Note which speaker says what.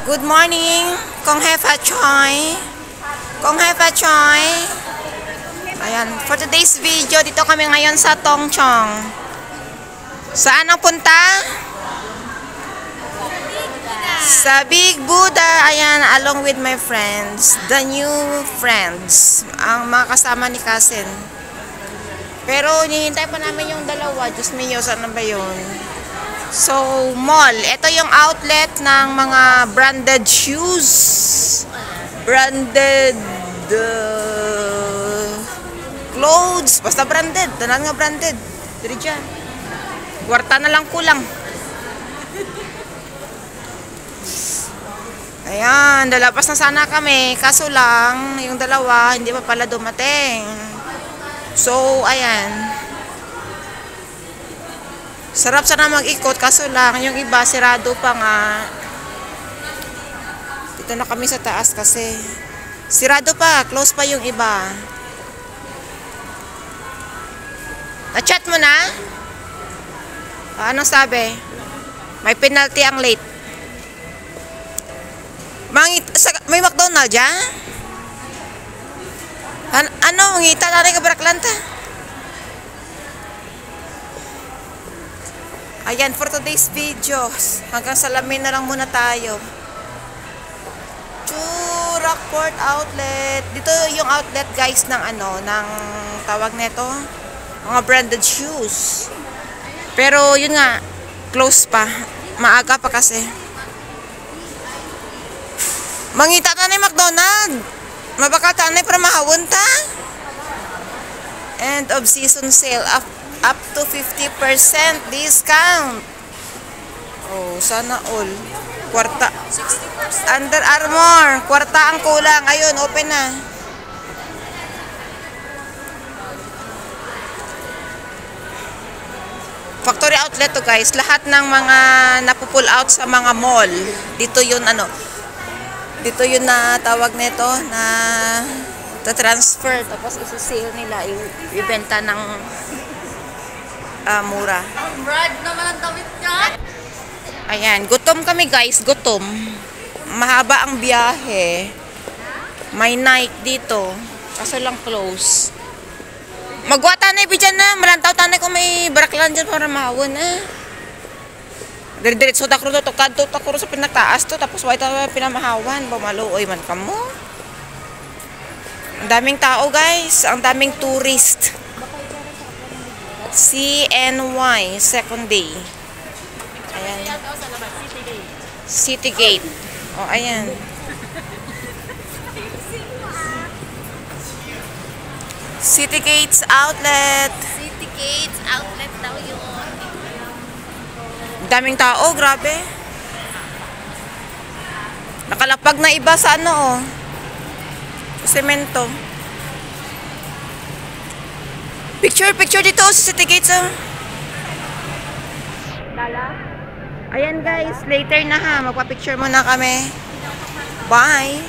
Speaker 1: Good morning, Kong Hefa Choy. Kong Hefa Choy. Ayan, for today's video, dito kami ngayon sa Tongchong. Saan ang punta? Sa Big Buddha. Ayan, along with my friends. The new friends. Ang mga kasama ni Cousin. Pero, hinihintay pa namin yung dalawa. Diyos mio, saan na ba yun? So, mall. Ito yung outlet ng mga branded shoes. Branded clothes. Basta branded. Tanan nga branded. Diri dyan. Kwarta na lang kulang. Ayan, dalapas na sana kami. Kaso lang, yung dalawa, hindi pa pala dumating. So, ayan. Sarap sana mag-ikot, kaso lang, yung iba, sirado pa nga. Dito na kami sa taas kasi. Sirado pa, close pa yung iba. Na-chat mo na? Anong sabi? May penalty ang late. May McDonald's dyan? Ano, ngita natin ka Baraklanta? Ayan, for today's videos. Hanggang salamin na lang muna tayo. Rockport Outlet. Dito yung outlet guys ng ng tawag nito. Mga branded shoes. Pero yun nga, close pa. Maaga pa kasi. Mangita ta ni McDonald's. Mabaka ta ni para mahawon ta. End of season sale up to 50% discount. Oh, sana all. Kwarta. 60%. Under Armour. Kwarta ang kulang. Ayun, open na. Factory outlet to guys. Lahat ng mga napupull out sa mga mall. Dito yun dito yun na tawag nito na transfer tapos isi-sale nila, ibenta ng mura.
Speaker 2: Brad naman ang damit niya.
Speaker 1: Ayan, gutom kami guys, gutom. Mahaba ang biyahe. May night dito. Kaso lang close. Magwa tanay bidyan na, malantaw tanay kung may baraklan dyan para mahawon Diretso ta kro to kadto ta kro sa pinataas to tapos way ta pinamahawan bumaluoy man kamo. Ang daming tao guys, ang daming tourist. CNY second day. Ayan. City Gate. Oh, ayan. City Gates Outlet.
Speaker 2: City Gates Outlet daw yun.
Speaker 1: Daming tao, grabe. Nakalapag na iba sa semento. Picture dito sa City Gates. Ayan guys, later na ha. Magpa-picture muna kami. Bye.